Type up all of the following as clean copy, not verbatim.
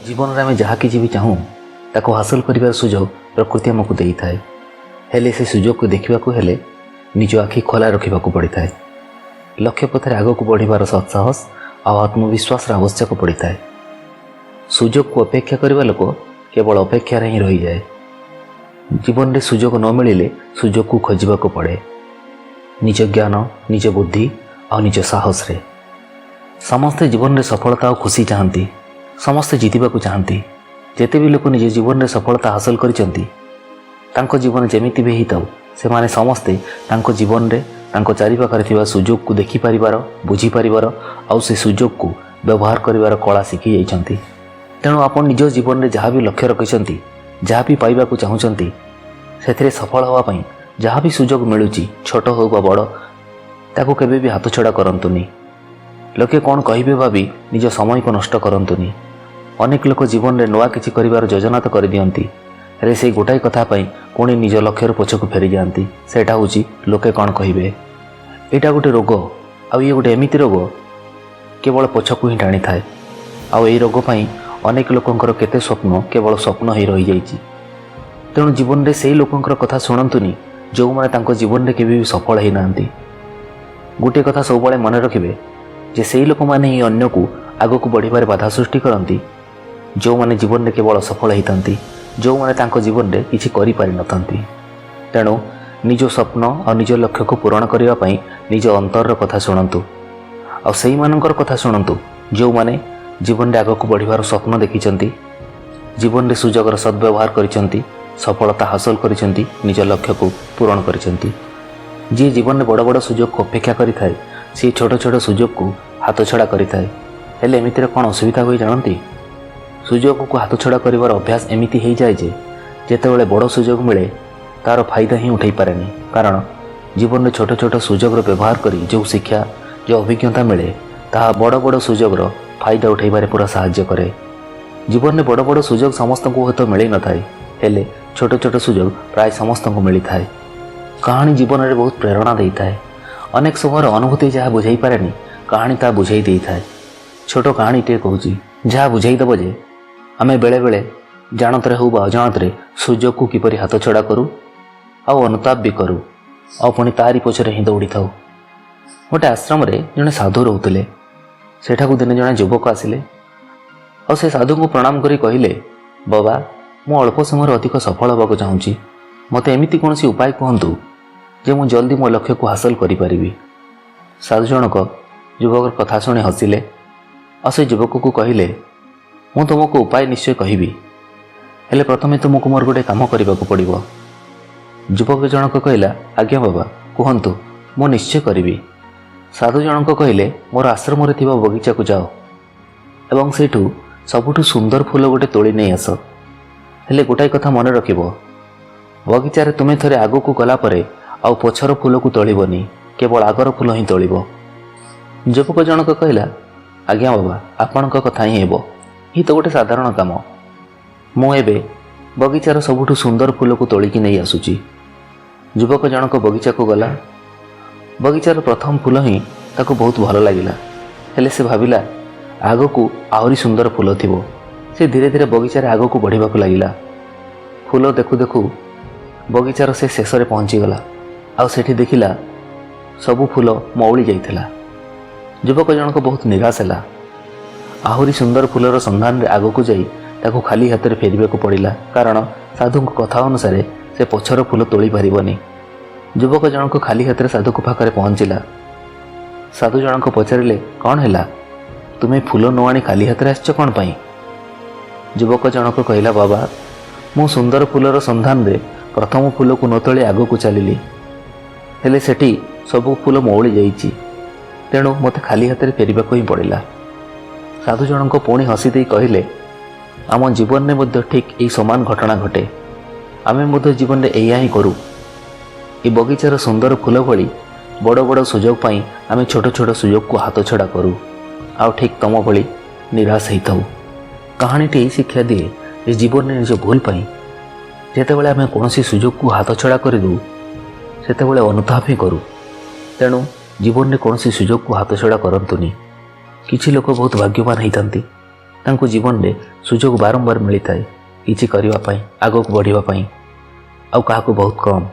जीवन में आम जहाँ कि भी चाहूँ ताको हासिल कर सुजोग प्रकृति आमको दे था। हेले से सुजोग को देखा हेले निज आखि खोला रखा पड़ता है। लक्ष्य पथर आग को बढ़िबार सत्साहस आ आत्मविश्वास आवश्यक पड़ता है। सुजोग को अपेक्षा करने लोक केवल अपेक्षार ही रही जाए। जीवन में सुजोग न मिले सुजोग को खोजा पड़े। निज ज्ञान निज बुद्धि और निज साहस रे समस्ते जीवन में सफलता और खुशी चाहती। समस्ते जीतवा चाहती। जिते भी लोग निज जीवन में सफलता हासिल कर जीवन जमीती भी होता से माने समस्ते जीवन में चारिपाखे सुजोग को देखिपार बुझीपार आउ से सुजोग को व्यवहार कर कला शिखी जाती। तेणु आप निज जीवन में जहाँ भी लक्ष्य रखिंट जहाँ भी पाइबा चाहूँगी से सफल होगापी जहाँ भी सुजोग मिलूँ छोट हो बड़ ताको केबे भी हाथ छड़ा करंतुनी। लोके कौन कहिबे भाभी निज समय को नष्ट करंतुनी। अनेक लोक जीवन में नुआ किछि करिवार योजना तो कर दियंती हेले से गोटाए कथा पई पुणी निज लक्ष्य पछकु फेरी जाती। सेटा होची लोके कौन कहिबे। एटा गोटे रोग आ ये गोटे एमिति रोग केवल पछकु ही टाणी थाए। आ एई रोग पई अनेक लोकंकर केते स्वप्न केवल स्वप्न ही रही जाइछि। तेणु जीवन में से लोकंकर कथा शुणंतुनी जो माने तांको जीवन में केबे भी सफल ही नांती। गोटे कथा सब मन रखिए जे से लोक मैंने ही अन्य को आग को बढ़िबार बाधा सृष्टि करती। जो माने जीवन में केवल सफल होती जो माने तांको जीवन में किसी करि न थांती। तेणु निज स्वप्न और निज लक्ष्य को पूरण करने निज अंतर कथा शुणु और से मानकर कथा शुणु जो माने जीवन में आग को बढ़िबार स्वप्न देखी जीवन में सुजोगर सद्व्यवहार कर सफलता हासिल कर निज लक्ष्य को पूरण कर। जी जीवन में बड़ बड़ सुजोग को अपेक्षा करें सी छोट छोट सुजोग को हाथ छड़ा करें। हेले एमितिर कौन असुविधा हुए जानती। सुजोग को हाथ छड़ा कर अभ्यास एमती हो जाए जितेबाला बड़ सुजोग मिले तार फायदा ही उठे पारे। कारण जीवन में छोट छोट सुजोग व्यवहार कर जो शिक्षा जो अभिज्ञता मिले ता बड़ बड़ सुजोग फायदा उठेबारे पूरा साहाय्य करे। जीवन में बड़ बड़ सुजोग समस्त को हूँ मिल न थाए हेले छोट छोट सुजोग प्राय समस्त को मिली थाए। कहानी जीवन में बहुत प्रेरणा दे थाए। अनेक समय अनुभूति जहाँ बुझे पारे कहानी ता बुझे दे थाए। छोट कहानी टे कहूँ जहाँ बुझेदेव जे आम बेले बेले जानतरे हो अजाणत सुजोग को किपरि हाथ छड़ा करूँ आउ अनुताप भी करूँ आ पुणी तारी पछरे ही दौड़ी थाऊ। गोटे आश्रम जड़े साधु रोते सेठाकू दिने जड़े युवक आसिले और से साधु को प्रणाम करी कहले बाबा मु अल्प समय अधिक सफल होगा चाहूँगी मत एमती कौन उपाय कहतु जे मु जल्दी मो लक्ष्य को हासिल करी। साधु जनक युवक कथा शुणी हसिले और से युवक को कहले मु तुमको उपाय निश्चय कहबी हेले प्रथमे तुमको मोर गोटे काम करने को पड़ो। युवक जनक कहला आज्ञा बाबा कहतु मु निश्चय करी। साधु जनक कहले मोर आश्रम बगीचा को जाओ एवं सेठू सबुठु सुंदर फूल गोटे तोली नहीं आस। हेले गोटाए कथा मन रख बगीचारे तुम्हें थरे आग को गला परे आउ पछर फूल को तोड़बनी केवल आगर फूल ही तोड़। युवक जनक कहला आज्ञा बाबा आपणक कथा ही हेब ये तो गोटे साधारण काम मु एबे बगीचार सबुठु सुंदर फूल को तोलिकी नहीं आसुची। युवक जनक बगीचा को गला। बगीचार प्रथम फूल ही ताको बहुत भल लगिला हेले से भाविला आग को आहरी सुंदर फूल थिबो। से धीरे धीरे बगीचार आग को बढ़िबा को लागिला। फूल देखु देखु बगीचार से शेष में पहुँचीगला आउ सेठी देखिला सबू फूल मौली जाइथिला। युवक जनक बहुत निराश है। आहरी सुंदर फूलर संधान में आग को जाई ताको खाली हाथ में फेरबा को पड़ा कारण साधु कथा अनुसार से पछर फूल तोली पारिबनी। युवक जनक खाली हाथ में साधु को पाखे पहुँचला। साधु जनक पचारे कौन है तुम्हें फूल न आनी खाली हाथ में आसच कौन पाई। युवक जनक कहला बाबा मु सुंदर फूलर संधान में प्रथम फूल को न तोली आग को चलिली हेले सेठी सबू फूल मौली जाइछि तेणु मते खाली हाथ में फेरबा को ही पड़ा। साधु जनक पुणी हसी दे कहले आम जीवन में मध्य ठीक यही समान घटना घटे। आमे मध्य जीवन में एया ही करूँ। ये बगीचार सुंदर फूल भली बड़ बड़ सुजोग पाई आमे छोट छोट सुजोग को हाथ छड़ा करूँ आउ ठीक तम भली निराश होता। कहानीटी यही शिक्षा दिए जे जीवन में निज भूल पाई जेतेबेले आमे कौनसी सुजोग को हाथ छड़ा करदू सेतेबेले अनुताप ही करूँ। तेणु जीवन में कौन सुजोग को हाथ छड़ा करंतुनी। किछि लोक बहुत भाग्यवान होती ତାଙ୍କୁ ଜୀବନରେ ସୁଯୋଗ ବାରମ୍ବାର ମିଳିଥାଏ କିଛି କରିବା ପାଇଁ, ଆଗକୁ ବଢ଼ିବା ପାଇଁ, ଆଉ କାହାକୁ ବହୁତ କମ୍।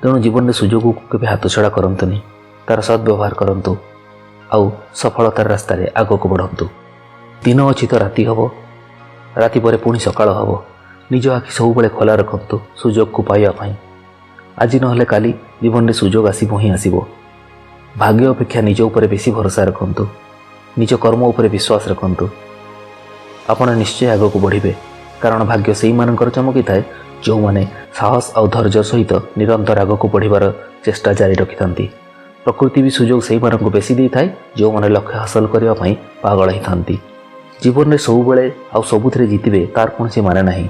ତେଣୁ ଜୀବନରେ ସୁଯୋଗକୁ କେବେ ହାତଛଡ଼ା କରନ୍ତୁନି, ତା'ର ସଦ୍ବ୍ୟବହାର କରନ୍ତୁ ଆଉ ସଫଳତାର ରାସ୍ତାରେ ଆଗକୁ ବଢ଼ନ୍ତୁ। ଦିନ ଅଛି ତ ରାତି ହେବ, ରାତି ପରେ ପୁଣି ସକାଳ ହେବ। ନିଜ ଆଖି ସବୁବେଳେ ଖୋଲା ରଖନ୍ତୁ ସୁଯୋଗକୁ ପାଇବା ପାଇଁ। ଆଜି ନହେଲେ କାଲି ଜୀବନରେ ସୁଯୋଗ ଆସିବ ହିଁ ଆସିବ। ଭାଗ୍ୟ ଅପେକ୍ଷା ନିଜ ଉପରେ ବେଶୀ ଭରସା ରଖନ୍ତୁ, ନିଜ କର୍ମ ଉପରେ ବିଶ୍ୱାସ ରଖନ୍ତୁ। ଆପଣ ନିଶ୍ଚୟ ଆଗକୁ ବଢ଼ିବେ, କାରଣ ଭାଗ୍ୟ ସେଇମାନଙ୍କର ଚମକିଥାଏ ଯେଉଁମାନେ ସାହସ ଆଉ ଧୈର୍ଯ୍ୟ ସହିତ ନିରନ୍ତର ଆଗକୁ ବଢ଼ିବାର ଚେଷ୍ଟା ଜାରି ରଖିଥାନ୍ତି। ପ୍ରକୃତି ବି ସୁଯୋଗ ସେଇମାନଙ୍କୁ ବେଶୀ ଦେଇଥାଏ ଯେଉଁମାନେ ଲକ୍ଷ୍ୟ ହାସଲ କରିବା ପାଇଁ ପାଗଳ ହେଇଥାନ୍ତି। ଜୀବନରେ ସବୁବେଳେ ଆଉ ସବୁଥିରେ ଜିତିବେ ତାର କୌଣସି ମାନେ ନାହିଁ।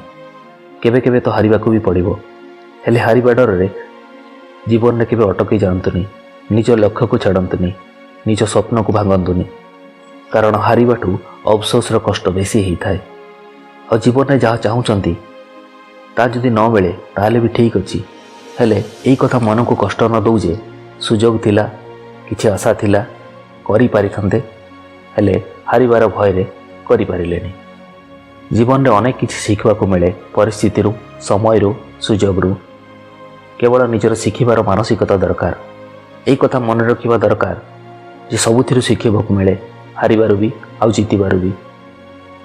କେବେ କେବେ ତ ହାରିବାକୁ ବି ପଡ଼ିବ, ହେଲେ ହାରିବା ଡରରେ ଜୀବନରେ କେବେ ଅଟକି ଯାଆନ୍ତୁନି। ନିଜ ଲକ୍ଷ୍ୟକୁ ଛାଡ଼ନ୍ତୁନି, ନିଜ ସ୍ୱପ୍ନକୁ ଭାଙ୍ଗନ୍ତୁନି, କାରଣ ହାରିବାଠୁ ଅଫସୋସର କଷ୍ଟ ବେଶୀ ହେଇଥାଏ। ଆଉ ଜୀବନରେ ଯାହା ଚାହୁଁଛନ୍ତି ତା ଯଦି ନ ମିଳେ ତାହେଲେ ବି ଠିକ୍ ଅଛି, ହେଲେ ଏଇ କଥା ମନକୁ କଷ୍ଟ ନ ଦେଉ ଯେ ସୁଯୋଗ ଥିଲା, କିଛି ଆଶା ଥିଲା, କରିପାରିଥାନ୍ତେ, ହେଲେ ହାରିବାର ଭୟରେ କରିପାରିଲେନି। ଜୀବନରେ ଅନେକ କିଛି ଶିଖିବାକୁ ମିଳେ ପରିସ୍ଥିତିରୁ, ସମୟରୁ, ସୁଯୋଗରୁ। କେବଳ ନିଜର ଶିଖିବାର ମାନସିକତା ଦରକାର। ଏଇ କଥା ମନେ ରଖିବା ଦରକାର ଯେ ସବୁଥିରୁ ଶିଖିବାକୁ ମିଳେ, ହାରିବାରୁ ବି ଆଉ ଜିତିବାରୁ ବି।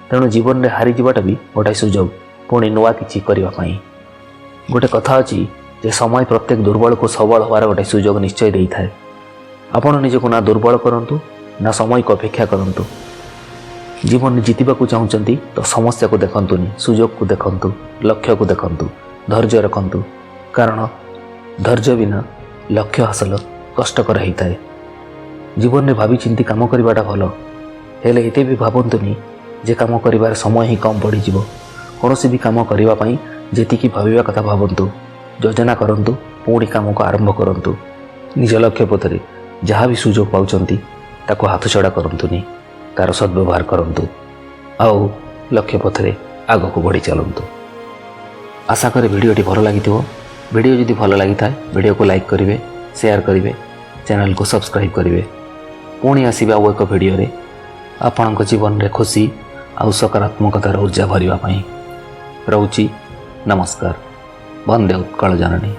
ତେଣୁ ଜୀବନରେ ହାରିଯିବାଟା ବି ଗୋଟାଏ ସୁଯୋଗ ପୁଣି ନୂଆ କିଛି କରିବା ପାଇଁ। ଗୋଟେ କଥା ଅଛି ଯେ ସମୟ ପ୍ରତ୍ୟେକ ଦୁର୍ବଳକୁ ସବଳ ହେବାର ଗୋଟେ ସୁଯୋଗ ନିଶ୍ଚୟ ଦେଇଥାଏ। ଆପଣ ନିଜକୁ ନା ଦୁର୍ବଳ କରନ୍ତୁ ନା ସମୟକୁ ଅପେକ୍ଷା କରନ୍ତୁ। ଜୀବନରେ ଜିତିବାକୁ ଚାହୁଁଛନ୍ତି ତ ସମସ୍ୟାକୁ ଦେଖନ୍ତୁନି, ସୁଯୋଗକୁ ଦେଖନ୍ତୁ, ଲକ୍ଷ୍ୟକୁ ଦେଖନ୍ତୁ, ଧୈର୍ଯ୍ୟ ରଖନ୍ତୁ, କାରଣ ଧୈର୍ଯ୍ୟ ବିନା ଲକ୍ଷ୍ୟ ହାସଲ କଷ୍ଟକର ହେଇଥାଏ। ଜୀବନରେ ଭାବିଚିନ୍ତି କାମ କରିବାଟା ଭଲ, ହେଲେ ଏତେ ବି ଭାବନ୍ତୁନି ଯେ କାମ କରିବାର ସମୟ ହିଁ କମ୍ ପଡ଼ିଯିବ। କୌଣସି ବି କାମ କରିବା ପାଇଁ ଯେତିକି ଭାବିବା କଥା ଭାବନ୍ତୁ, ଯୋଜନା କରନ୍ତୁ, ପୁଣି କାମକୁ ଆରମ୍ଭ କରନ୍ତୁ। ନିଜ ଲକ୍ଷ୍ୟ ପଥରେ ଯାହା ବି ସୁଯୋଗ ପାଉଛନ୍ତି ତାକୁ ହାତଛଡ଼ା କରନ୍ତୁନି, ତା'ର ସଦ୍ବ୍ୟବହାର କରନ୍ତୁ ଆଉ ଲକ୍ଷ୍ୟ ପଥରେ ଆଗକୁ ବଢ଼ି ଚାଲନ୍ତୁ। ଆଶା କରେ ଭିଡ଼ିଓଟି ଭଲ ଲାଗିଥିବ। ଭିଡ଼ିଓ ଯଦି ଭଲ ଲାଗିଥାଏ ଭିଡ଼ିଓକୁ ଲାଇକ୍ କରିବେ, ସେୟାର କରିବେ, ଚ୍ୟାନେଲକୁ ସବସ୍କ୍ରାଇବ୍ କରିବେ। ପୁଣି ଆସିବେ ଆଉ ଏକ ଭିଡ଼ିଓରେ ଆପଣଙ୍କ ଜୀବନରେ ଖୁସି ଆଉ ସକାରାତ୍ମକତାର ଉର୍ଜା ଭରିବା ପାଇଁ। ରହୁଛି, ନମସ୍କାର। ବନ୍ଦେ ଉତ୍କଳ ଜନନୀ।